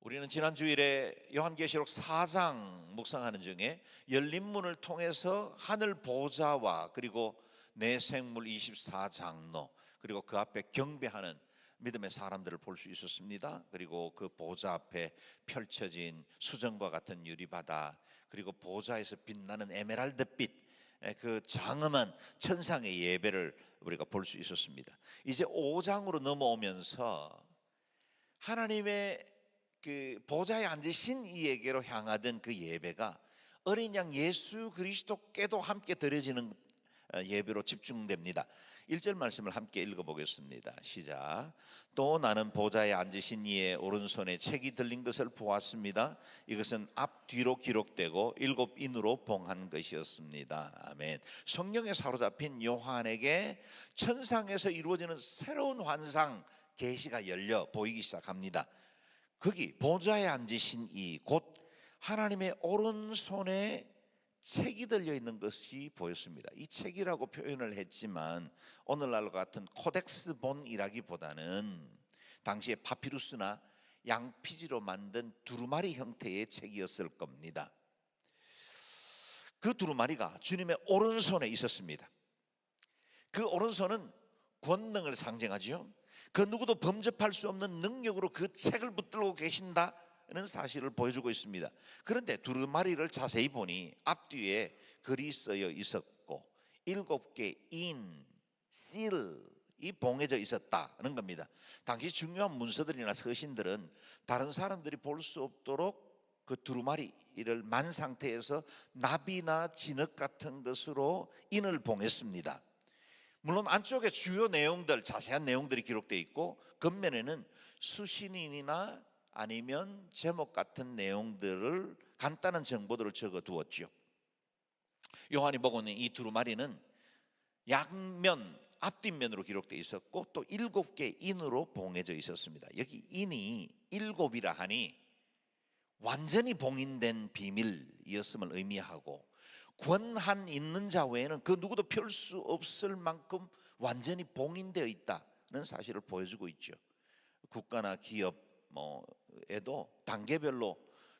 우리는 지난 주일에 요한계시록 4장 묵상하는 중에 열린 문을 통해서 하늘 보좌와 그리고 내 생물 24장로 그리고 그 앞에 경배하는 믿음의 사람들을 볼 수 있었습니다. 그리고 그 보좌 앞에 펼쳐진 수정과 같은 유리바다, 그리고 보좌에서 빛나는 에메랄드빛, 그 장엄한 천상의 예배를 우리가 볼 수 있었습니다. 이제 5장으로 넘어오면서 하나님의 그 보좌에 앉으신 이에게로 향하던 그 예배가 어린 양 예수 그리스도께도 함께 드려지는 예배로 집중됩니다. 1절 말씀을 함께 읽어보겠습니다. 시작. 또 나는 보좌에 앉으신 이의 오른손에 책이 들린 것을 보았습니다. 이것은 앞뒤로 기록되고 7인으로 봉한 것이었습니다. 아멘. 성령에 사로잡힌 요한에게 천상에서 이루어지는 새로운 환상 계시가 열려 보이기 시작합니다. 거기 보좌에 앉으신 이 곧 하나님의 오른손에 책이 들려 있는 것이 보였습니다. 이 책이라고 표현을 했지만 오늘날과 같은 코덱스 본이라기보다는 당시에 파피루스나 양피지로 만든 두루마리 형태의 책이었을 겁니다. 그 두루마리가 주님의 오른손에 있었습니다. 그 오른손은 권능을 상징하지요. 그 누구도 범접할 수 없는 능력으로 그 책을 붙들고 계신다는 사실을 보여주고 있습니다. 그런데 두루마리를 자세히 보니 앞뒤에 글이 쓰여 있었고 7개 실이 봉해져 있었다는 겁니다. 당시 중요한 문서들이나 서신들은 다른 사람들이 볼 수 없도록 그 두루마리를 만 상태에서 나비나 진흙 같은 것으로 인을 봉했습니다. 물론 안쪽에 주요 내용들, 자세한 내용들이 기록되어 있고 겉면에는 수신인이나 아니면 제목 같은 내용들을, 간단한 정보들을 적어 두었죠. 요한이 보고 있는 이 두루마리는 양면, 앞뒷면으로 기록되어 있었고 또 7개 인으로 봉해져 있었습니다. 여기 인이 7이라 하니 완전히 봉인된 비밀이었음을 의미하고, 권한 있는 자 외에는 그 누구도 펼 수 없을 만큼 완전히 봉인되어 있다는 사실을 보여주고 있죠. 국가나 기업에도 단계별로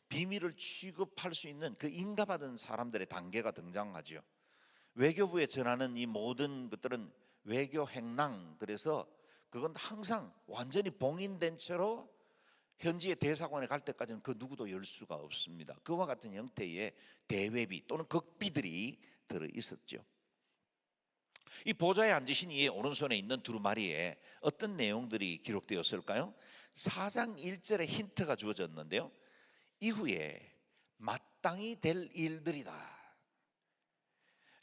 비밀을 취급할 수 있는 그 인가받은 사람들의 단계가 등장하죠. 외교부에 전하는 이 모든 것들은 외교 행랑, 그래서 그건 항상 완전히 봉인된 채로 현지의 대사관에 갈 때까지는 그 누구도 열 수가 없습니다. 그와 같은 형태의 대외비 또는 극비들이 들어 있었죠. 이 보좌에 앉으신 이의 오른손에 있는 두루마리에 어떤 내용들이 기록되었을까요? 4장 1절에 힌트가 주어졌는데요, 이후에 마땅히 될 일들이다.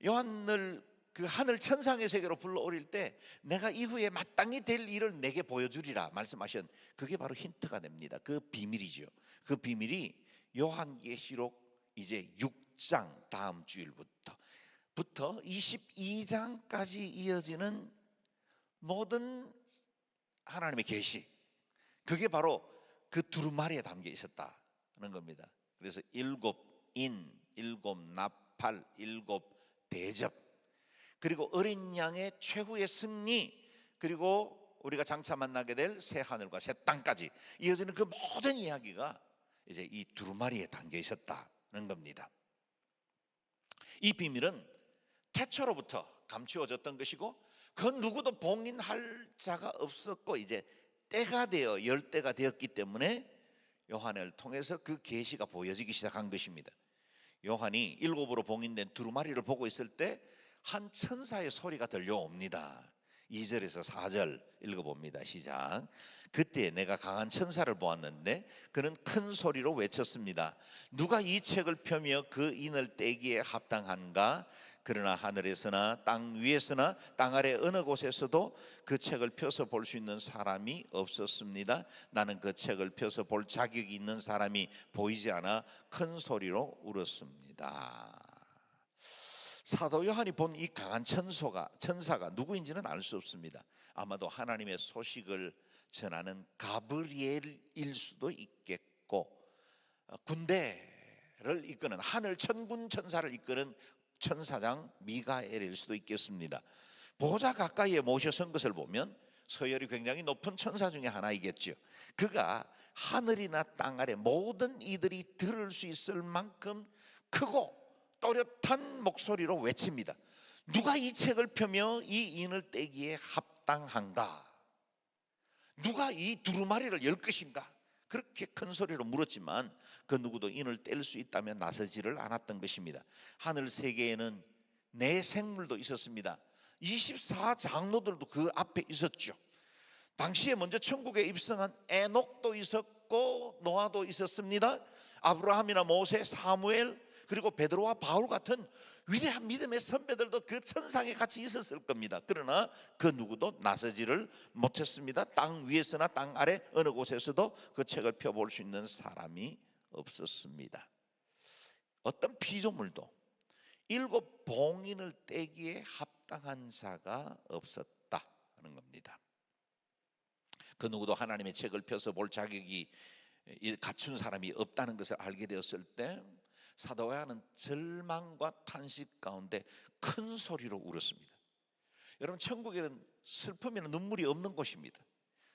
요한을 그 하늘 천상의 세계로 불러올릴 때 내가 이후에 마땅히 될 일을 내게 보여주리라 말씀하신, 그게 바로 힌트가 됩니다. 그 비밀이죠. 그 비밀이 요한계시록 이제 6장 다음 주일부터 22장까지 이어지는 모든 하나님의 계시, 그게 바로 그 두루마리에 담겨 있었다는 겁니다. 그래서 7인, 7나팔, 7대접, 그리고 어린 양의 최후의 승리, 그리고 우리가 장차 만나게 될 새 하늘과 새 땅까지 이어지는 그 모든 이야기가 이제 이 두루마리에 담겨 있었다는 겁니다. 이 비밀은 태초로부터 감추어졌던 것이고 그 누구도 봉인할 자가 없었고 이제 때가 되어 열 때가 되었기 때문에 요한을 통해서 그 계시가 보여지기 시작한 것입니다. 요한이 7으로 봉인된 두루마리를 보고 있을 때 한 천사의 소리가 들려옵니다. 2절에서 4절 읽어봅니다. 시작. 그때 내가 강한 천사를 보았는데 그는 큰 소리로 외쳤습니다. 누가 이 책을 펴며 그 인을 떼기에 합당한가? 그러나 하늘에서나 땅 위에서나 땅 아래 어느 곳에서도 그 책을 펴서 볼 수 있는 사람이 없었습니다. 나는 그 책을 펴서 볼 자격이 있는 사람이 보이지 않아 큰 소리로 울었습니다. 사도 요한이 본 이 강한 천사가 누구인지는 알 수 없습니다. 아마도 하나님의 소식을 전하는 가브리엘일 수도 있겠고, 군대를 이끄는 하늘 천군 천사를 이끄는 천사장 미가엘일 수도 있겠습니다. 보좌 가까이에 모셔선 것을 보면 서열이 굉장히 높은 천사 중에 하나이겠죠. 그가 하늘이나 땅 아래 모든 이들이 들을 수 있을 만큼 크고 또렷한 목소리로 외칩니다. 누가 이 책을 펴며 이 인을 떼기에 합당한가? 누가 이 두루마리를 열 것인가? 그렇게 큰 소리로 물었지만 그 누구도 인을 뗄 수 있다면 나서지를 않았던 것입니다. 하늘 세계에는 네 생물도 있었습니다. 24장로들도 그 앞에 있었죠. 당시에 먼저 천국에 입성한 에녹도 있었고 노아도 있었습니다. 아브라함이나 모세, 사무엘, 그리고 베드로와 바울 같은 위대한 믿음의 선배들도 그 천상에 같이 있었을 겁니다. 그러나 그 누구도 나서지를 못했습니다. 땅 위에서나 땅 아래 어느 곳에서도 그 책을 펴볼 수 있는 사람이 없었습니다. 어떤 피조물도 7 봉인을 떼기에 합당한 자가 없었다는 겁니다. 그 누구도 하나님의 책을 펴서 볼 자격이 갖춘 사람이 없다는 것을 알게 되었을 때 사도 요한은 절망과 탄식 가운데 큰 소리로 울었습니다. 여러분, 천국에는 슬픔이나 눈물이 없는 곳입니다.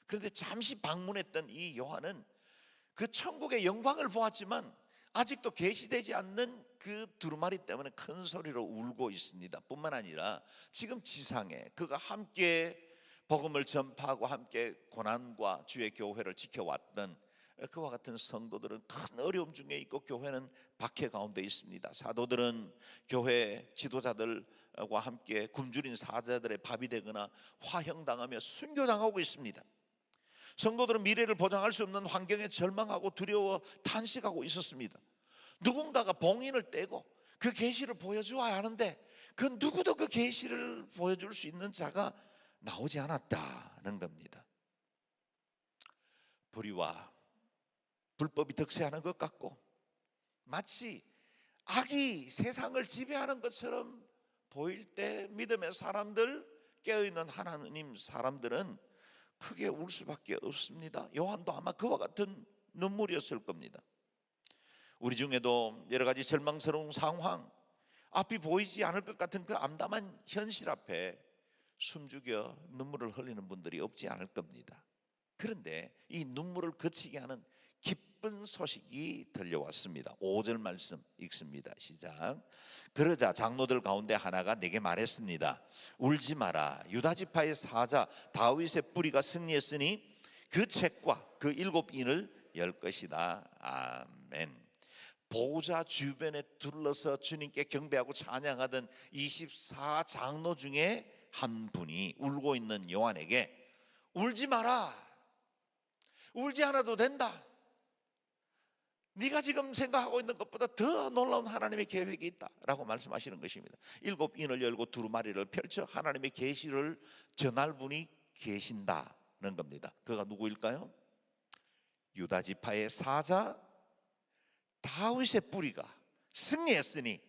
그런데 잠시 방문했던 이 요한은 그 천국의 영광을 보았지만 아직도 계시되지 않는 그 두루마리 때문에 큰 소리로 울고 있습니다. 뿐만 아니라 지금 지상에 그가 함께 복음을 전파하고 함께 고난과 주의 교회를 지켜왔던 그와 같은 성도들은 큰 어려움 중에 있고 교회는 박해 가운데 있습니다. 사도들은 교회 지도자들과 함께 굶주린 사자들의 밥이 되거나 화형당하며 순교당하고 있습니다. 성도들은 미래를 보장할 수 없는 환경에 절망하고 두려워 탄식하고 있었습니다. 누군가가 봉인을 떼고 그 계시를 보여주어야 하는데 그 누구도 그 계시를 보여줄 수 있는 자가 나오지 않았다는 겁니다. 불의와 불법이 득세하는 것 같고 마치 악이 세상을 지배하는 것처럼 보일 때 믿음의 사람들, 깨어있는 하나님 사람들은 크게 울 수밖에 없습니다. 요한도 아마 그와 같은 눈물이었을 겁니다. 우리 중에도 여러 가지 절망스러운 상황, 앞이 보이지 않을 것 같은 그 암담한 현실 앞에 숨죽여 눈물을 흘리는 분들이 없지 않을 겁니다. 그런데 이 눈물을 그치게 하는 기쁜 소식이 들려왔습니다. 5절 말씀 읽습니다. 시작. 그러자 장로들 가운데 하나가 내게 말했습니다. 울지 마라. 유다 지파의 사자 다윗의 뿌리가 승리했으니 그 책과 그 7인을 열 것이다. 아멘. 보호자 주변에 둘러서 주님께 경배하고 찬양하던 24장로 중에 한 분이 울고 있는 요한에게 울지 마라. 울지 않아도 된다. 네가 지금 생각하고 있는 것보다 더 놀라운 하나님의 계획이 있다라고 말씀하시는 것입니다. 7인을 열고 두루마리를 펼쳐 하나님의 계시를 전할 분이 계신다는 겁니다. 그가 누구일까요? 유다 지파의 사자 다윗의 뿌리가 승리했으니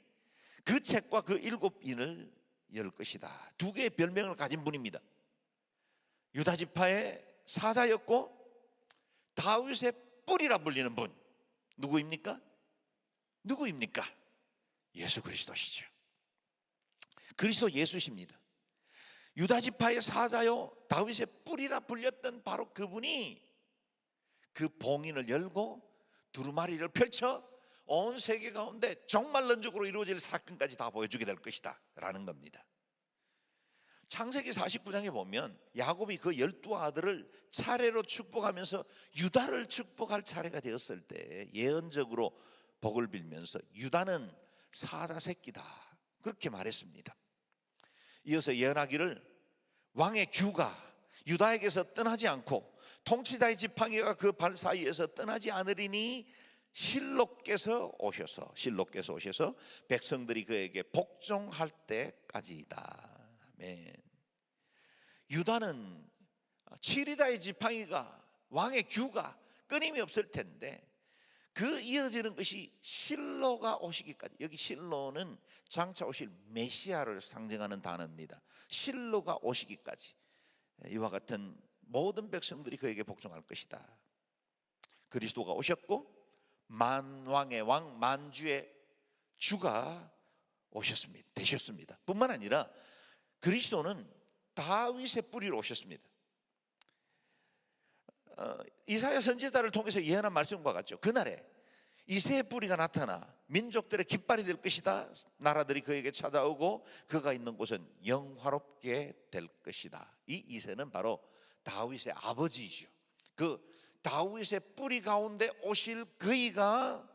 그 책과 그 7인을 열 것이다. 두 개의 별명을 가진 분입니다. 유다 지파의 사자였고 다윗의 뿌리라 불리는 분 누구입니까? 누구입니까? 예수 그리스도시죠. 그리스도 예수십니다. 유다 지파의 사자요 다윗의 뿌리라 불렸던 바로 그분이 그 봉인을 열고 두루마리를 펼쳐 온 세계 가운데 종말론적으로 이루어질 사건까지 다 보여주게 될 것이다 라는 겁니다. 창세기 49장에 보면 야곱이 그 12아들을 차례로 축복하면서 유다를 축복할 차례가 되었을 때 예언적으로 복을 빌면서 유다는 사자 새끼다 그렇게 말했습니다. 이어서 예언하기를 왕의 규가 유다에게서 떠나지 않고 통치자의 지팡이가 그 발 사이에서 떠나지 않으리니 실로께서 오셔서 백성들이 그에게 복종할 때까지이다. 아멘. 유다는 치리자의 지팡이가 왕의 규가 끊임이 없을 텐데 그 이어지는 것이 실로가 오시기까지. 여기 실로는 장차 오실 메시아를 상징하는 단어입니다. 실로가 오시기까지 이와 같은 모든 백성들이 그에게 복종할 것이다. 그리스도가 오셨고 만왕의 왕 만주의 주가 오셨습니다. 되셨습니다. 뿐만 아니라 그리스도는 다윗의 뿌리로 오셨습니다. 이사야 선지자를 통해서 예언한 말씀과 같죠. 그날에 이새의 뿌리가 나타나 민족들의 깃발이 될 것이다. 나라들이 그에게 찾아오고 그가 있는 곳은 영화롭게 될 것이다. 이 이새는 바로 다윗의 아버지이죠. 그 다윗의 뿌리 가운데 오실 그이가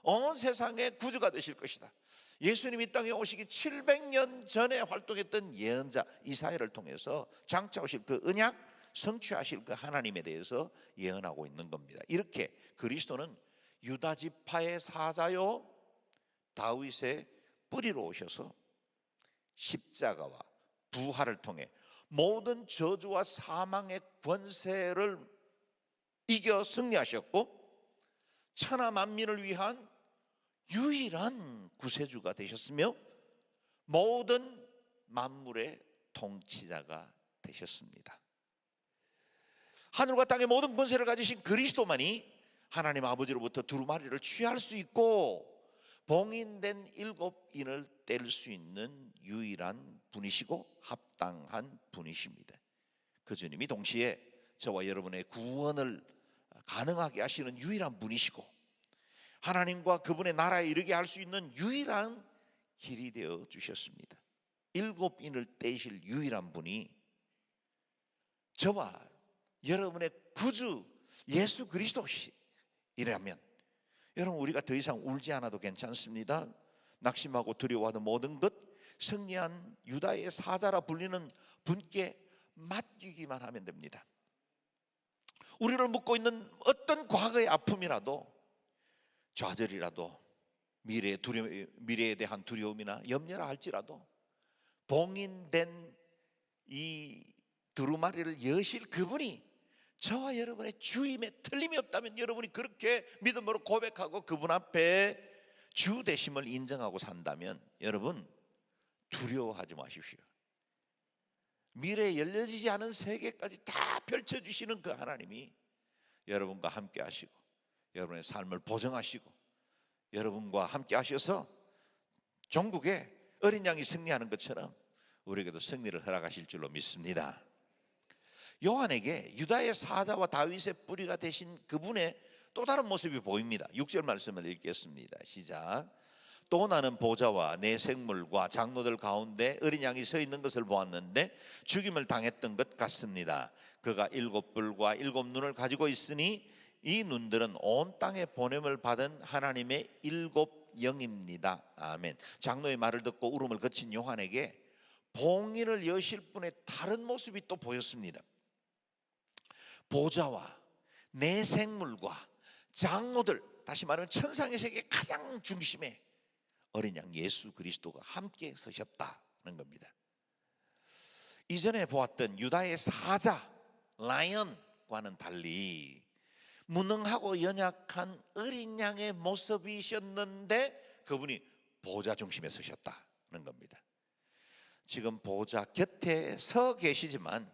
온 세상의 구주가 되실 것이다. 예수님이 이 땅에 오시기 700년 전에 활동했던 예언자 이사야를 통해서 장차 오실 그 언약, 성취하실 그 하나님에 대해서 예언하고 있는 겁니다. 이렇게 그리스도는 유다 지파의 사자요 다윗의 뿌리로 오셔서 십자가와 부활을 통해 모든 저주와 사망의 권세를 이겨 승리하셨고 천하 만민을 위한 유일한 구세주가 되셨으며 모든 만물의 통치자가 되셨습니다. 하늘과 땅의 모든 권세를 가지신 그리스도만이 하나님 아버지로부터 두루마리를 취할 수 있고 봉인된 7인을 뗄 수 있는 유일한 분이시고 합당한 분이십니다. 그 주님이 동시에 저와 여러분의 구원을 가능하게 하시는 유일한 분이시고 하나님과 그분의 나라에 이르게 할 수 있는 유일한 길이 되어 주셨습니다. 7인을 떼실 유일한 분이 저와 여러분의 구주 예수 그리스도시라면 여러분 우리가 더 이상 울지 않아도 괜찮습니다. 낙심하고 두려워하는 모든 것 승리한 유다의 사자라 불리는 분께 맡기기만 하면 됩니다. 우리를 묶고 있는 어떤 과거의 아픔이라도 좌절이라도 미래에 대한 두려움이나 염려라 할지라도 봉인된 이 두루마리를 여실 그분이 저와 여러분의 주임에 틀림이 없다면 여러분이 그렇게 믿음으로 고백하고 그분 앞에 주 되심을 인정하고 산다면 여러분 두려워하지 마십시오. 미래에 열려지지 않은 세계까지 다 펼쳐주시는 그 하나님이 여러분과 함께 하시고 여러분의 삶을 보증하시고 여러분과 함께 하셔서 종국에 어린 양이 승리하는 것처럼 우리에게도 승리를 허락하실 줄로 믿습니다. 요한에게 유다의 사자와 다윗의 뿌리가 되신 그분의 또 다른 모습이 보입니다. 6절 말씀을 읽겠습니다. 시작. 또 나는 보좌와 내 생물과 장로들 가운데 어린 양이 서 있는 것을 보았는데 죽임을 당했던 것 같습니다. 그가 7뿔과 7눈을 가지고 있으니 이 눈들은 온 땅에 보냄을 받은 하나님의 7영입니다. 아멘. 장로의 말을 듣고 울음을 그친 요한에게 봉인을 여실 분의 다른 모습이 또 보였습니다. 보좌와 내 생물과 장로들, 다시 말하면 천상의 세계 가장 중심에 어린 양 예수 그리스도가 함께 서셨다는 겁니다. 이전에 보았던 유다의 사자 라이언과는 달리 무능하고 연약한 어린 양의 모습이셨는데 그분이 보좌 중심에 서셨다는 겁니다. 지금 보좌 곁에 서 계시지만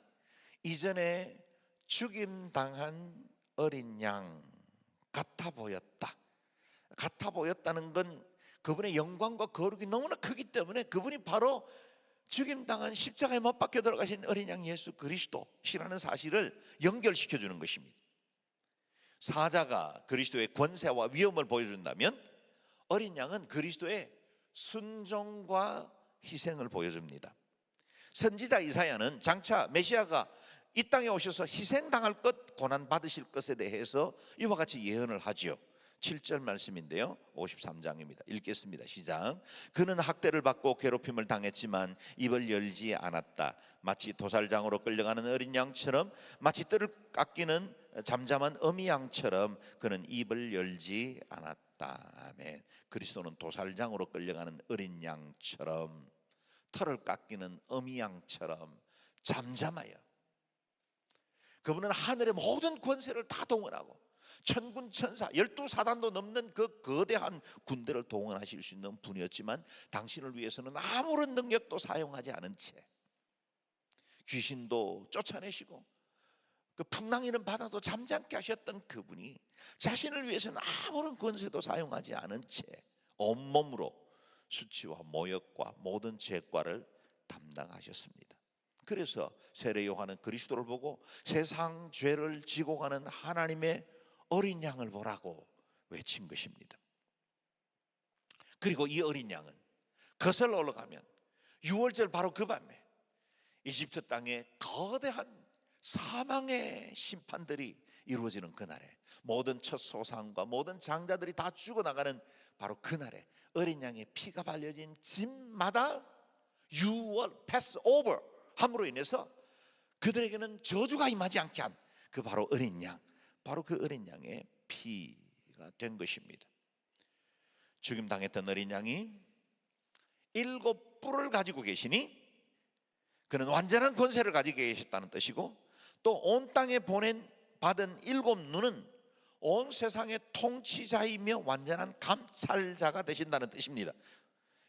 이전에 죽임당한 어린 양 같아 보였다. 같아 보였다는 건 그분의 영광과 거룩이 너무나 크기 때문에 그분이 바로 죽임당한 십자가에 못 박혀 들어가신 어린 양 예수 그리스도시라는 사실을 연결시켜 주는 것입니다. 사자가 그리스도의 권세와 위엄을 보여준다면 어린 양은 그리스도의 순종과 희생을 보여줍니다. 선지자 이사야는 장차 메시아가 이 땅에 오셔서 희생당할 것, 고난받으실 것에 대해서 이와 같이 예언을 하지요. 7절 말씀인데요 53장입니다 읽겠습니다. 시작. 그는 학대를 받고 괴롭힘을 당했지만 입을 열지 않았다. 마치 도살장으로 끌려가는 어린 양처럼, 마치 뜰을 깎이는 잠잠한 어미 양처럼 그는 입을 열지 않았다. 아멘. 그리스도는 도살장으로 끌려가는 어린 양처럼, 털을 깎이는 어미 양처럼 잠잠하여 그분은 하늘의 모든 권세를 다 동원하고 천군 천사 12사단도 넘는 그 거대한 군대를 동원하실 수 있는 분이었지만 당신을 위해서는 아무런 능력도 사용하지 않은 채 귀신도 쫓아내시고 그 풍랑이는 바다도 잠잠케 하셨던 그분이 자신을 위해서는 아무런 권세도 사용하지 않은 채 온몸으로 수치와 모욕과 모든 죄과를 담당하셨습니다. 그래서 세례 요한은 그리스도를 보고 세상 죄를 지고 가는 하나님의 어린 양을 보라고 외친 것입니다. 그리고 이 어린 양은 거슬러 올라가면 6월절 바로 그 밤에 이집트 땅에 거대한 사망의 심판들이 이루어지는 그날에, 모든 첫 소상과 모든 장자들이 다 죽어나가는 바로 그날에 어린 양의 피가 발려진 집마다 6월 패스오버 함으로 인해서 그들에게는 저주가 임하지 않게 한 그 바로 어린 양, 바로 그 어린 양의 피가 된 것입니다. 죽임당했던 어린 양이 7뿔을 가지고 계시니 그는 완전한 권세를 가지고 계셨다는 뜻이고, 또 온 땅에 받은 7눈은 온 세상의 통치자이며 완전한 감찰자가 되신다는 뜻입니다.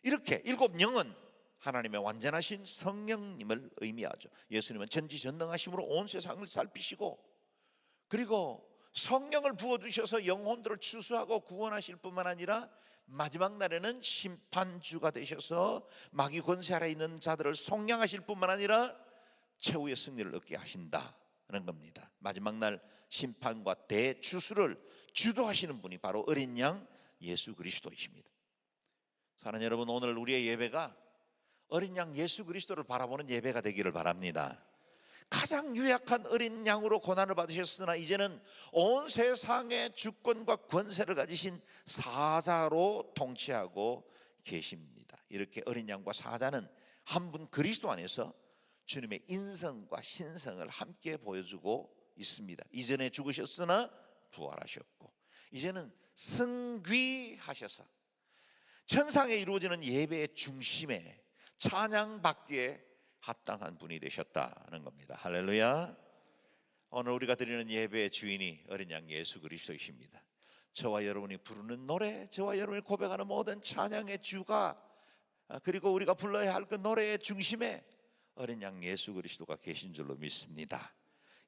이렇게 7영은 하나님의 완전하신 성령님을 의미하죠. 예수님은 전지전능하심으로 온 세상을 살피시고, 그리고 성령을 부어주셔서 영혼들을 추수하고 구원하실 뿐만 아니라 마지막 날에는 심판주가 되셔서 마귀 권세 아래 있는 자들을 속량하실 뿐만 아니라 최후의 승리를 얻게 하신다는 겁니다. 마지막 날 심판과 대추수를 주도하시는 분이 바로 어린 양 예수 그리스도이십니다. 사랑하는 여러분, 오늘 우리의 예배가 어린 양 예수 그리스도를 바라보는 예배가 되기를 바랍니다. 가장 유약한 어린 양으로 고난을 받으셨으나 이제는 온 세상의 주권과 권세를 가지신 사자로 통치하고 계십니다. 이렇게 어린 양과 사자는 한 분 그리스도 안에서 주님의 인성과 신성을 함께 보여주고 있습니다. 이전에 죽으셨으나 부활하셨고, 이제는 승귀하셔서 천상에 이루어지는 예배의 중심에 찬양받기에 합당한 분이 되셨다는 겁니다. 할렐루야. 오늘 우리가 드리는 예배의 주인이 어린 양 예수 그리스도이십니다. 저와 여러분이 부르는 노래, 저와 여러분이 고백하는 모든 찬양의 주가, 그리고 우리가 불러야 할 그 노래의 중심에 어린 양 예수 그리스도가 계신 줄로 믿습니다.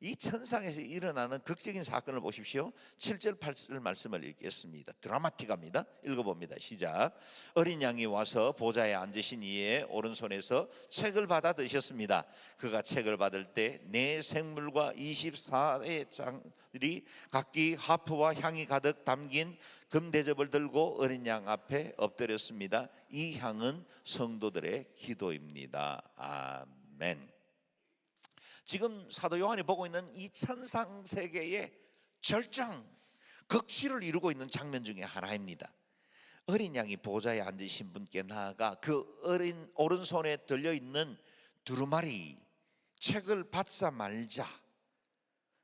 이 천상에서 일어나는 극적인 사건을 보십시오. 7절 8절 말씀을 읽겠습니다. 드라마틱합니다. 읽어봅니다. 시작. 어린 양이 와서 보좌에 앉으신 이의 오른손에서 책을 받아 드셨습니다. 그가 책을 받을 때 네 생물과 24의 장들이 각기 하프와 향이 가득 담긴 금대접을 들고 어린 양 앞에 엎드렸습니다. 이 향은 성도들의 기도입니다. 아멘. 지금 사도 요한이 보고 있는 이 천상 세계의 절정, 극치를 이루고 있는 장면 중에 하나입니다. 어린 양이 보좌에 앉으신 분께 나아가 그 어린 오른손에 들려있는 두루마리 책을 받자 말자,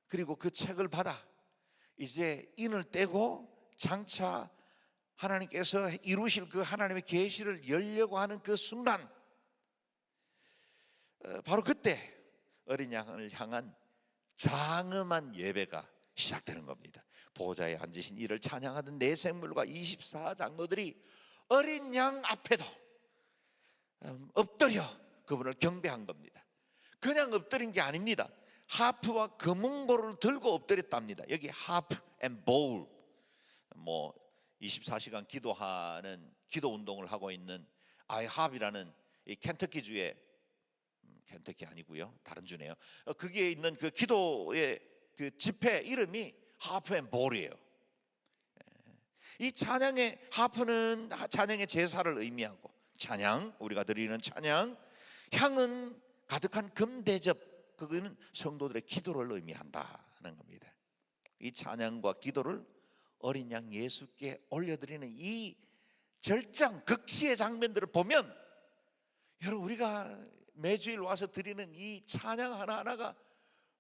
그리고 그 책을 받아 이제 인을 떼고 장차 하나님께서 이루실 그 하나님의 계시를 열려고 하는 그 순간, 바로 그때 어린 양을 향한 장엄한 예배가 시작되는 겁니다. 보좌에 앉으신 이를 찬양하던 네 생물과 24장로들이 어린 양 앞에도 엎드려 그분을 경배한 겁니다. 그냥 엎드린 게 아닙니다. 하프와 금은보를 들고 엎드렸답니다. 여기 하프 앤 보울, 24시간 기도하는 기도 운동을 하고 있는 아이합이라는 이 켄터키주의, 켄터키 아니고요, 다른 주네요. 거기에 있는 그 기도의 그 집회 이름이 하프 앤 볼이에요. 이 찬양의 하프는 찬양의 제사를 의미하고, 찬양, 우리가 드리는 찬양, 향은 가득한 금대접, 그거는 성도들의 기도를 의미한다는 겁니다. 이 찬양과 기도를 어린 양 예수께 올려드리는 이 절정 극치의 장면들을 보면, 여러분, 우리가 매주일 와서 드리는 이 찬양 하나하나가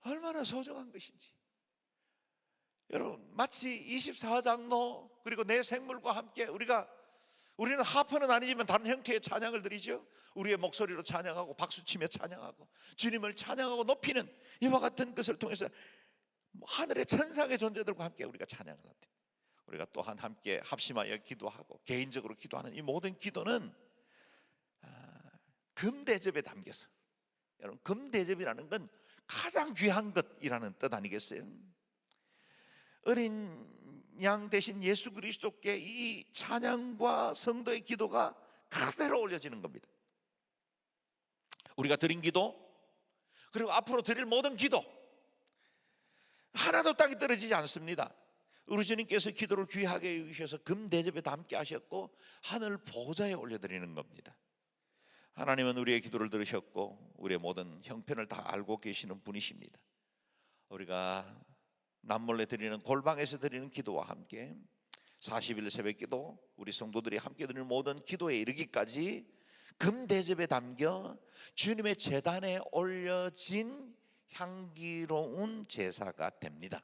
얼마나 소중한 것인지. 여러분, 마치 24장로 그리고 내 생물과 함께 우리는 하프는 아니지만 다른 형태의 찬양을 드리죠. 우리의 목소리로 찬양하고 박수치며 찬양하고 주님을 찬양하고 높이는 이와 같은 것을 통해서 하늘의 천상의 존재들과 함께 우리가 찬양을 합니다. 우리가 또한 함께 합심하여 기도하고 개인적으로 기도하는 이 모든 기도는 금대접에 담겨서, 여러분, 금대접이라는 건 가장 귀한 것이라는 뜻 아니겠어요? 어린 양 대신 예수 그리스도께 이 찬양과 성도의 기도가 그대로 올려지는 겁니다. 우리가 드린 기도, 그리고 앞으로 드릴 모든 기도 하나도 땅에 떨어지지 않습니다. 우리 주님께서 기도를 귀하게 여기셔서 금대접에 담게 하셨고 하늘 보좌에 올려드리는 겁니다. 하나님은 우리의 기도를 들으셨고 우리의 모든 형편을 다 알고 계시는 분이십니다. 우리가 남몰래 드리는 골방에서 드리는 기도와 함께 40일 새벽 기도, 우리 성도들이 함께 드리는 모든 기도에 이르기까지 금대접에 담겨 주님의 제단에 올려진 향기로운 제사가 됩니다.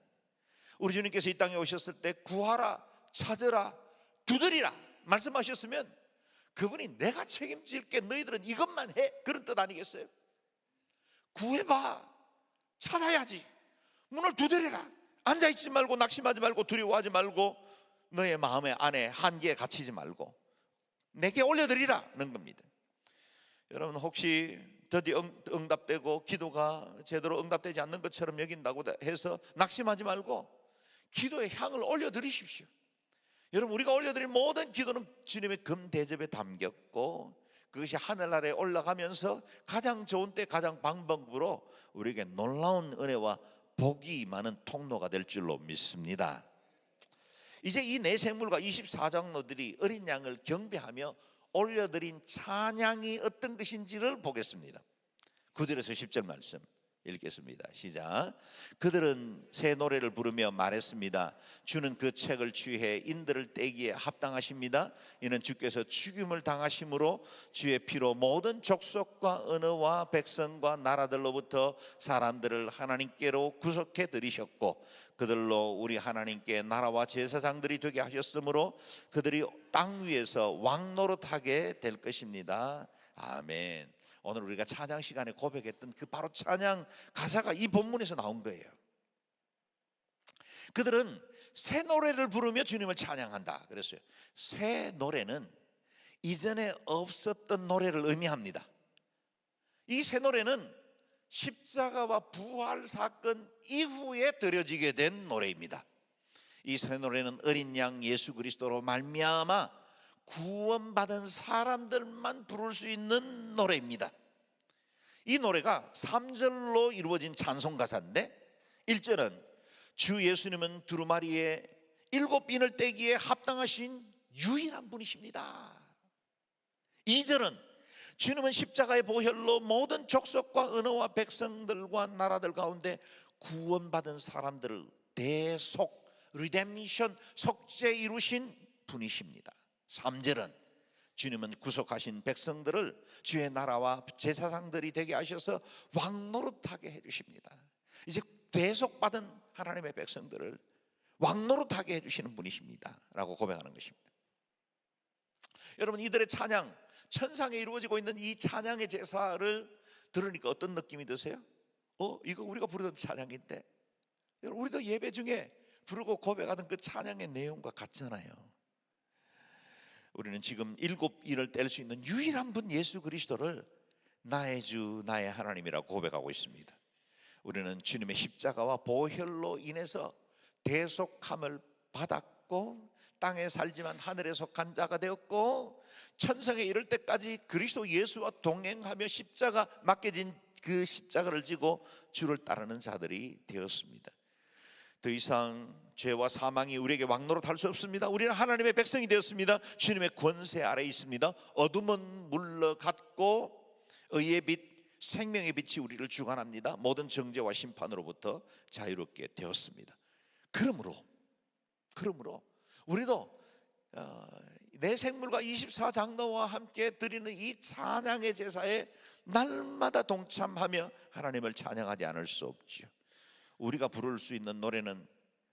우리 주님께서 이 땅에 오셨을 때 구하라, 찾으라, 두드리라 말씀하셨으면 그분이 내가 책임질게, 너희들은 이것만 해, 그런 뜻 아니겠어요? 구해봐, 찾아야지, 문을 두드리라, 앉아있지 말고 낙심하지 말고 두려워하지 말고 너의 마음의 안에 한계에 갇히지 말고 내게 올려드리라는 겁니다. 여러분 혹시 드디어 응답되고 기도가 제대로 응답되지 않는 것처럼 여긴다고 해서 낙심하지 말고 기도의 향을 올려드리십시오. 여러분 우리가 올려드린 모든 기도는 주님의 금대접에 담겼고 그것이 하늘나라에 올라가면서 가장 좋은 때 가장 방법으로 우리에게 놀라운 은혜와 복이 많은 통로가 될 줄로 믿습니다. 이제 이 네 생물과 24장로들이 어린 양을 경배하며 올려드린 찬양이 어떤 것인지를 보겠습니다. 9절에서 10절 말씀 읽겠습니다. 시작. 그들은 새 노래를 부르며 말했습니다. 주는 그 책을 취해 인들을 떼기에 합당하십니다. 이는 주께서 죽임을 당하심으로 주의 피로 모든 족속과 언어와 백성과 나라들로부터 사람들을 하나님께로 구속해 들이셨고 그들로 우리 하나님께 나라와 제사장들이 되게 하셨으므로 그들이 땅 위에서 왕노릇하게 될 것입니다. 아멘. 오늘 우리가 찬양 시간에 고백했던 그 바로 찬양 가사가 이 본문에서 나온 거예요. 그들은 새 노래를 부르며 주님을 찬양한다 그랬어요. 새 노래는 이전에 없었던 노래를 의미합니다. 이 새 노래는 십자가와 부활 사건 이후에 드려지게 된 노래입니다. 이 새 노래는 어린 양 예수 그리스도로 말미암아 구원받은 사람들만 부를 수 있는 노래입니다. 이 노래가 3절로 이루어진 찬송 가사인데 1절은 주 예수님은 두루마리에 7빈을 떼기에 합당하신 유일한 분이십니다. 2절은 주님은 십자가의 보혈로 모든 족속과 언어와 백성들과 나라들 가운데 구원받은 사람들을 대속, 리뎀션, 속죄 이루신 분이십니다. 3절은 주님은 구속하신 백성들을 주의 나라와 제사장들이 되게 하셔서 왕노릇하게 해주십니다. 이제 대속받은 하나님의 백성들을 왕노릇하게 해주시는 분이십니다 라고 고백하는 것입니다. 여러분 이들의 찬양, 천상에 이루어지고 있는 이 찬양의 제사를 들으니까 어떤 느낌이 드세요? 이거 우리가 부르던 찬양인데 여러분 우리도 예배 중에 부르고 고백하던 그 찬양의 내용과 같잖아요. 우리는 지금 7일을 뗄 수 있는 유일한 분 예수 그리스도를 나의 주 나의 하나님이라고 고백하고 있습니다. 우리는 주님의 십자가와 보혈로 인해서 대속함을 받았고 땅에 살지만 하늘에 속한 자가 되었고 천성에 이를 때까지 그리스도 예수와 동행하며 십자가 맡겨진 그 십자가를 지고 주를 따르는 자들이 되었습니다. 더 이상 죄와 사망이 우리에게 왕노릇할 수 없습니다. 우리는 하나님의 백성이 되었습니다. 주님의 권세 아래 있습니다. 어둠은 물러갔고 의의 빛, 생명의 빛이 우리를 주관합니다. 모든 정죄와 심판으로부터 자유롭게 되었습니다. 그러므로 우리도 내 생물과 24장로와 함께 드리는 이 찬양의 제사에 날마다 동참하며 하나님을 찬양하지 않을 수 없지요. 우리가 부를 수 있는 노래는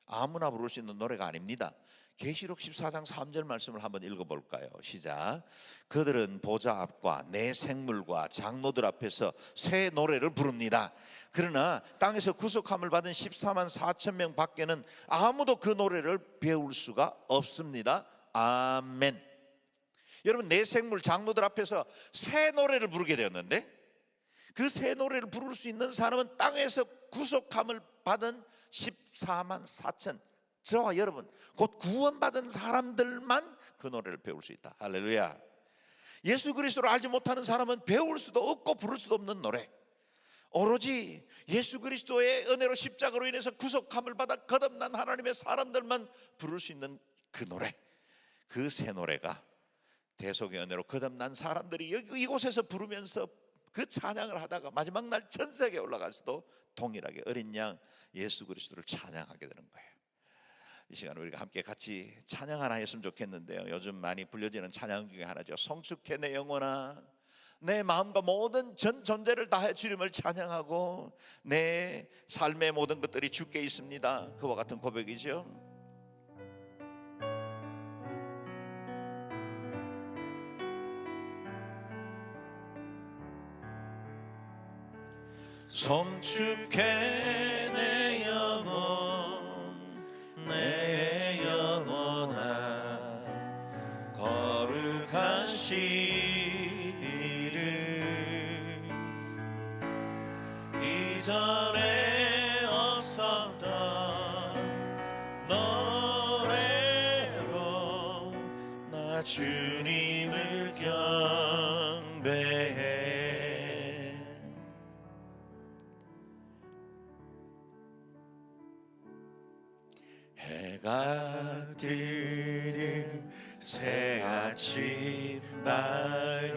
아무나 부를 수 있는 노래가 아닙니다. 계시록 14장 3절 말씀을 한번 읽어볼까요? 시작. 그들은 보좌 앞과 내 생물과 장로들 앞에서 새 노래를 부릅니다. 그러나 땅에서 구속함을 받은 14만 4천 명 밖에는 아무도 그 노래를 배울 수가 없습니다. 아멘. 여러분 내 생물 장로들 앞에서 새 노래를 부르게 되었는데 그 새 노래를 부를 수 있는 사람은 땅에서 구속함을 받은 14만 4천, 저와 여러분 곧 구원받은 사람들만 그 노래를 배울 수 있다. 할렐루야. 예수 그리스도를 알지 못하는 사람은 배울 수도 없고 부를 수도 없는 노래. 오로지 예수 그리스도의 은혜로 십자가로 인해서 구속함을 받아 거듭난 하나님의 사람들만 부를 수 있는 그 노래, 그 새 노래가 대속의 은혜로 거듭난 사람들이 이곳에서 부르면서 그 찬양을 하다가 마지막 날 천세계에 올라가서도 동일하게 어린 양 예수 그리스도를 찬양하게 되는 거예요. 이 시간 우리가 함께 같이 찬양 하나 했으면 좋겠는데요, 요즘 많이 불려지는 찬양 중에 하나죠. 성축해 내 영혼아, 내 마음과 모든 전 존재를 다해 주님을 찬양하고 내 삶의 모든 것들이 주께 있습니다. 그와 같은 고백이죠. 성축해 내 영혼, 내 영혼아, 거룩하신 이전에 없었던 노래로 나 주님을 경배해. 해가 뜨는 새 아침 밝았네.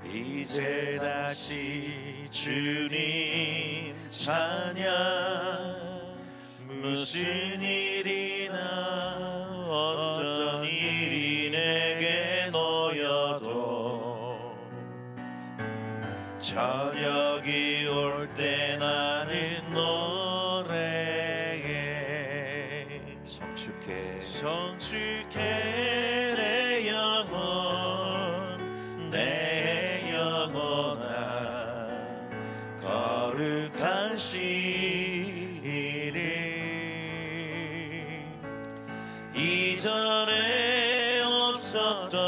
이제 다시 주님 찬양. 무슨 일이나 어떤 일이 내게 놓여도 저녁이 올 때 나는 노래해. 성축해 내 영혼, 내 영혼아, 거룩하신 이름. 이전에 없었던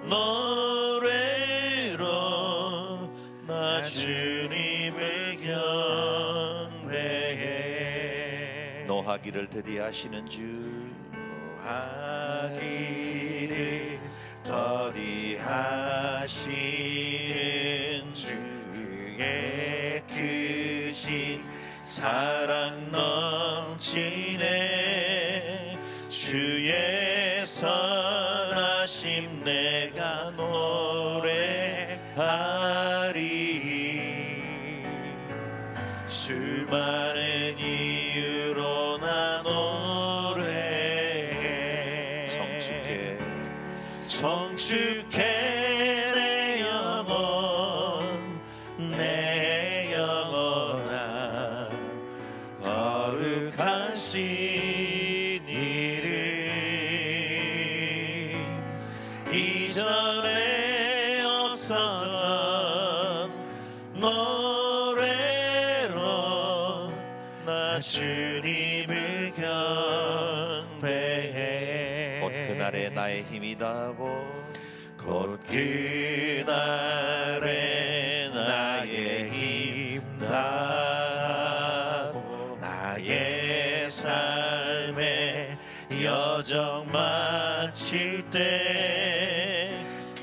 노래로 나 주님을 경배해. 노하기를 드디어 하시는 주, 노하기를 더디하시는 주, 그의 크신 사랑 넘치네. 주의 선하심 내가 노래하리. 수많은 이유로 나 노래해. 성축해 내 영혼, 내 영혼아, 거룩하신 이름. 이전에 없었던 노래로 나 주님을 경배해. 곧 그날에 나의 힘이 다하고, 곧 그날에 나의 힘 다하고, 나의 삶의 여정 마칠 때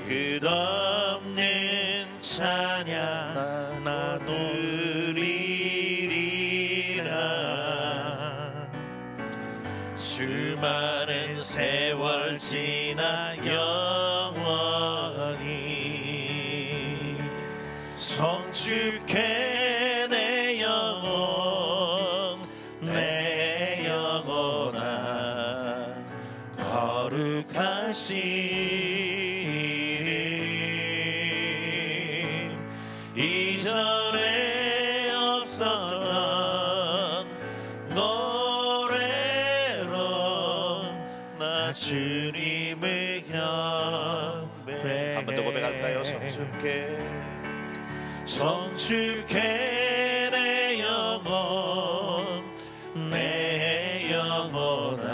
끝없는 찬양 나 누리리라. 수많은 세월 지나 영원히. 성축해 내 영혼, 내 영혼아, 거룩하신 이름. 이전에 없었던 노래로 나 주님을 경배해. 한 번 더 고백할까요? 성축해 내 영혼, 내 영혼아,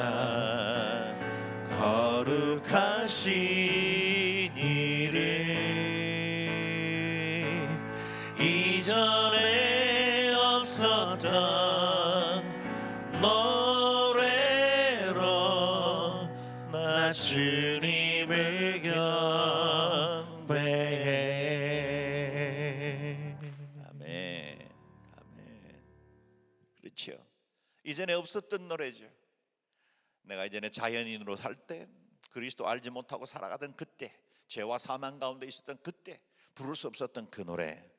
거룩하신 이름. 이전에 없었던 노래로 나 주님을 경배해. 이전에 없었던 노래죠. 내가 이전에 자연인으로 살 때, 그리스도 알지 못하고 살아가던 그때, 죄와 사망 가운데 있었던 그때 부를 수 없었던 그 노래,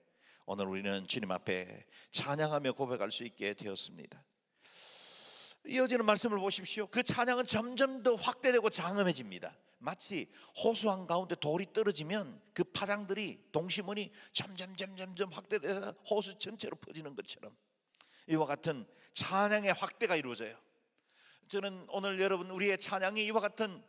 오늘 우리는 주님 앞에 찬양하며 고백할 수 있게 되었습니다. 이어지는 말씀을 보십시오. 그 찬양은 점점 더 확대되고 장엄해집니다. 마치 호수강 가운데 돌이 떨어지면 그 파장들이, 동심원이 점점 확대돼서 호수 전체로 퍼지는 것처럼 이와 같은 찬양의 확대가 이루어져요. 저는 오늘 여러분, 우리의 찬양이 이와 같은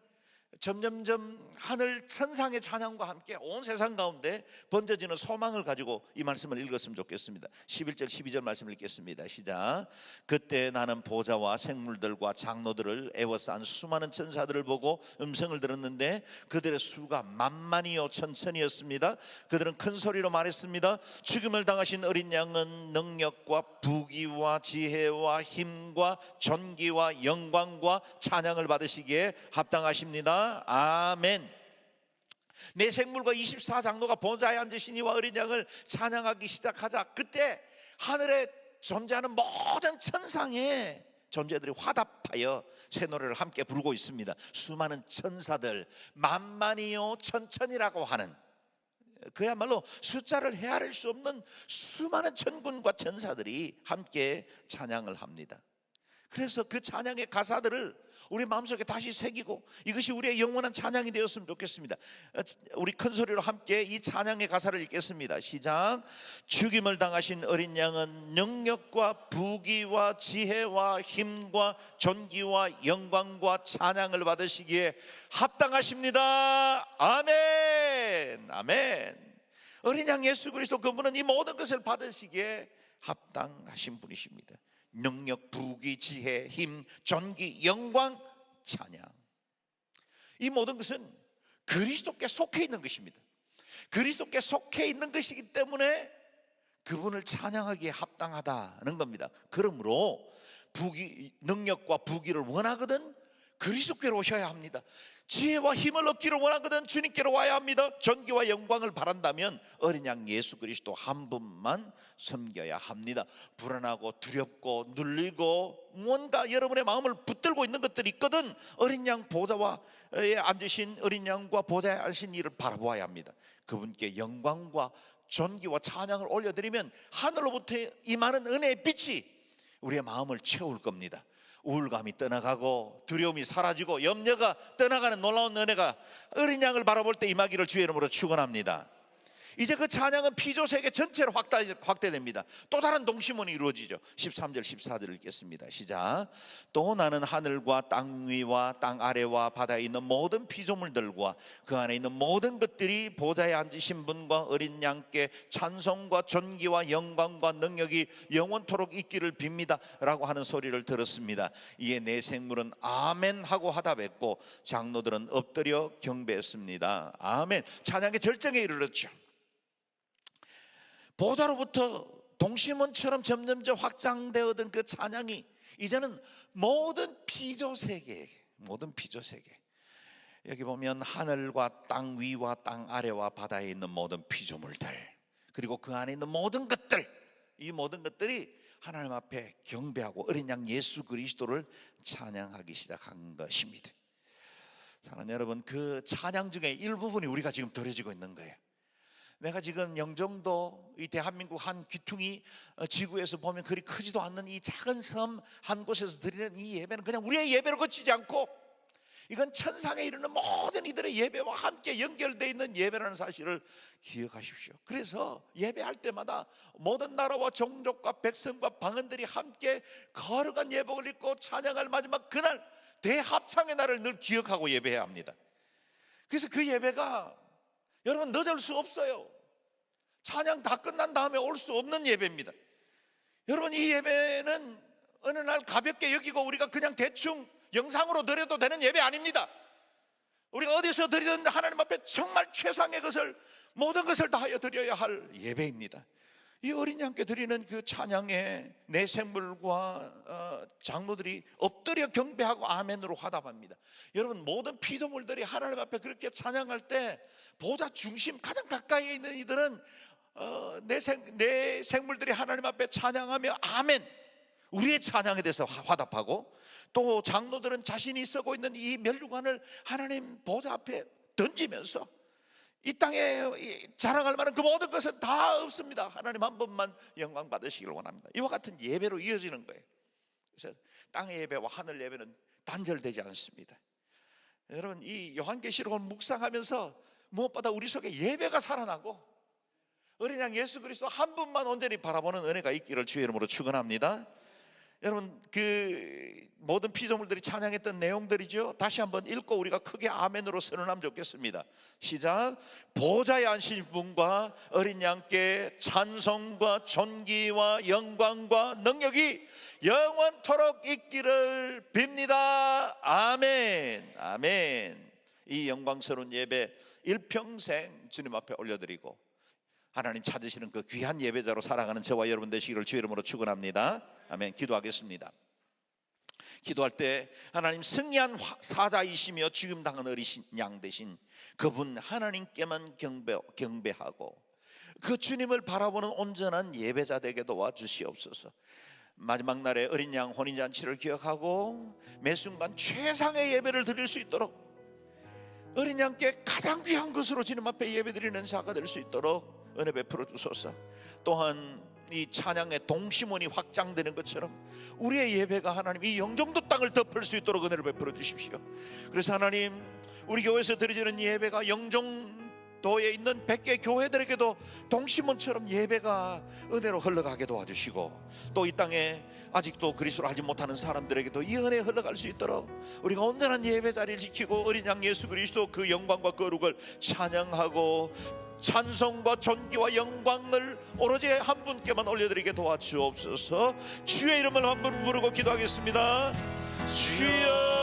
점점점 하늘 천상의 찬양과 함께 온 세상 가운데 번져지는 소망을 가지고 이 말씀을 읽었으면 좋겠습니다. 11절 12절 말씀을 읽겠습니다. 시작. 그때 나는 보좌와 생물들과 장로들을 에워싼 수많은 천사들을 보고 음성을 들었는데 그들의 수가 만만이요 천천이었습니다. 그들은 큰 소리로 말했습니다. 죽임을 당하신 어린 양은 능력과 부귀와 지혜와 힘과 존귀와 영광과 찬양을 받으시기에 합당하십니다. 아멘. 내 생물과 24장로가 보좌에 앉으신 이와 어린 양을 찬양하기 시작하자 그때 하늘에 존재하는 모든 천상의 존재들이 화답하여 새 노래를 함께 부르고 있습니다. 수많은 천사들, 만만이요 천천이라고 하는, 그야말로 숫자를 헤아릴 수 없는 수많은 천군과 천사들이 함께 찬양을 합니다. 그래서 그 찬양의 가사들을 우리 마음속에 다시 새기고 이것이 우리의 영원한 찬양이 되었으면 좋겠습니다. 우리 큰 소리로 함께 이 찬양의 가사를 읽겠습니다. 시작. 죽임을 당하신 어린 양은 능력과 부귀와 지혜와 힘과 존귀와 영광과 찬양을 받으시기에 합당하십니다. 아멘. 아멘. 어린 양 예수 그리스도, 그분은 이 모든 것을 받으시기에 합당하신 분이십니다. 능력, 부귀, 지혜, 힘, 존귀, 영광, 찬양, 이 모든 것은 그리스도께 속해 있는 것입니다. 그리스도께 속해 있는 것이기 때문에 그분을 찬양하기에 합당하다는 겁니다. 그러므로 능력과 부귀를 원하거든 그리스도께로 오셔야 합니다. 지혜와 힘을 얻기를 원하거든 주님께로 와야 합니다. 존귀와 영광을 바란다면 어린 양 예수 그리스도 한 분만 섬겨야 합니다. 불안하고 두렵고 눌리고 뭔가 여러분의 마음을 붙들고 있는 것들이 있거든 어린 양 보좌에 앉으신 어린 양과 보좌에 앉으신 이를 바라보아야 합니다. 그분께 영광과 존귀와 찬양을 올려드리면 하늘로부터 임하는 은혜의 빛이 우리의 마음을 채울 겁니다. 우울감이 떠나가고 두려움이 사라지고 염려가 떠나가는 놀라운 은혜가 어린 양을 바라볼 때 임하기를 주의 이름으로 축원합니다. 이제 그 찬양은 피조 세계 전체로 확대됩니다. 또 다른 동심원이 이루어지죠. 13절 14절 읽겠습니다. 시작. 또 나는 하늘과 땅 위와 땅 아래와 바다에 있는 모든 피조물들과 그 안에 있는 모든 것들이 보좌에 앉으신 분과 어린 양께 찬송과 존귀와 영광과 능력이 영원토록 있기를 빕니다 라고 하는 소리를 들었습니다. 이에 내 생물은 아멘 하고 하답했고 장로들은 엎드려 경배했습니다. 아멘. 찬양의 절정에 이르렀죠. 보좌로부터 동심원처럼 점점 확장되어던 그 찬양이 이제는 모든 피조세계, 여기 보면 하늘과 땅 위와 땅 아래와 바다에 있는 모든 피조물들, 그리고 그 안에 있는 모든 것들, 이 모든 것들이 하나님 앞에 경배하고 어린 양 예수 그리스도를 찬양하기 시작한 것입니다. 사랑하는 여러분, 그 찬양 중에 일부분이 우리가 지금 드려지고 있는 거예요. 내가 지금 영종도, 이 대한민국 한 귀퉁이 지구에서 보면 그리 크지도 않는 이 작은 섬 한 곳에서 드리는 이 예배는 그냥 우리의 예배로 그치지 않고 이건 천상에 이르는 모든 이들의 예배와 함께 연결되어 있는 예배라는 사실을 기억하십시오. 그래서 예배할 때마다 모든 나라와 종족과 백성과 방언들이 함께 거룩한 예복을 입고 찬양할 마지막 그날 대합창의 날을 늘 기억하고 예배해야 합니다. 그래서 그 예배가 여러분 늦을 수 없어요. 찬양 다 끝난 다음에 올 수 없는 예배입니다. 여러분, 이 예배는 어느 날 가볍게 여기고 우리가 그냥 대충 영상으로 드려도 되는 예배 아닙니다. 우리가 어디서 드리든 하나님 앞에 정말 최상의 것을, 모든 것을 다하여 드려야 할 예배입니다. 이 어린 양께 드리는 그 찬양에 내 생물과 장로들이 엎드려 경배하고 아멘으로 화답합니다. 여러분, 모든 피조물들이 하나님 앞에 그렇게 찬양할 때 보좌 중심 가장 가까이에 있는 이들은 내 생물들이 하나님 앞에 찬양하며 아멘, 우리의 찬양에 대해서 화답하고, 또 장로들은 자신이 쓰고 있는 이 면류관을 하나님 보좌 앞에 던지면서 이 땅에 자랑할 만한 그 모든 것은 다 없습니다. 하나님 한 분만 영광 받으시기를 원합니다. 이와 같은 예배로 이어지는 거예요. 그래서 땅의 예배와 하늘 예배는 단절되지 않습니다. 여러분, 이 요한계시록을 묵상하면서 무엇보다 우리 속에 예배가 살아나고 어린 양 예수 그리스도 한 분만 온전히 바라보는 은혜가 있기를 주의 이름으로 축원합니다. 여러분, 그 모든 피조물들이 찬양했던 내용들이죠. 다시 한번 읽고 우리가 크게 아멘으로 선언하면 좋겠습니다. 시작. 보좌에 앉으신 분과 어린 양께 찬송과 존귀와 영광과 능력이 영원토록 있기를 빕니다. 아멘. 아멘. 이 영광스러운 예배 일평생 주님 앞에 올려드리고 하나님 찾으시는 그 귀한 예배자로 살아가는 저와 여러분 되시기를 주의 이름으로 축원합니다. 아멘. 기도하겠습니다. 기도할 때 하나님 승리한 사자이시며 죽임 당한 어린 양 되신 그분 하나님께만 경배하고 그 주님을 바라보는 온전한 예배자 되게 도와주시옵소서. 마지막 날에 어린 양 혼인잔치를 기억하고 매 순간 최상의 예배를 드릴 수 있도록 어린 양께 가장 귀한 것으로 주님 앞에 예배드리는 자가 될 수 있도록 은혜 베풀어 주소서. 또한 이 찬양의 동심원이 확장되는 것처럼 우리의 예배가 하나님 이 영종도 땅을 덮을 수 있도록 은혜를 베풀어 주십시오. 그래서 하나님, 우리 교회에서 드려지는 예배가 영종도에 있는 100개 교회들에게도 동심원처럼 예배가 은혜로 흘러가게 도와주시고, 또 이 땅에 아직도 그리스도를 알지 못하는 사람들에게도 이 은혜 흘러갈 수 있도록 우리가 온전한 예배 자리를 지키고 어린 양 예수 그리스도 그 영광과 거룩을 찬양하고 찬송과 존귀와 영광을 오로지 한 분께만 올려드리게 도와주옵소서. 주의 이름을 한 번 부르고 기도하겠습니다. 주여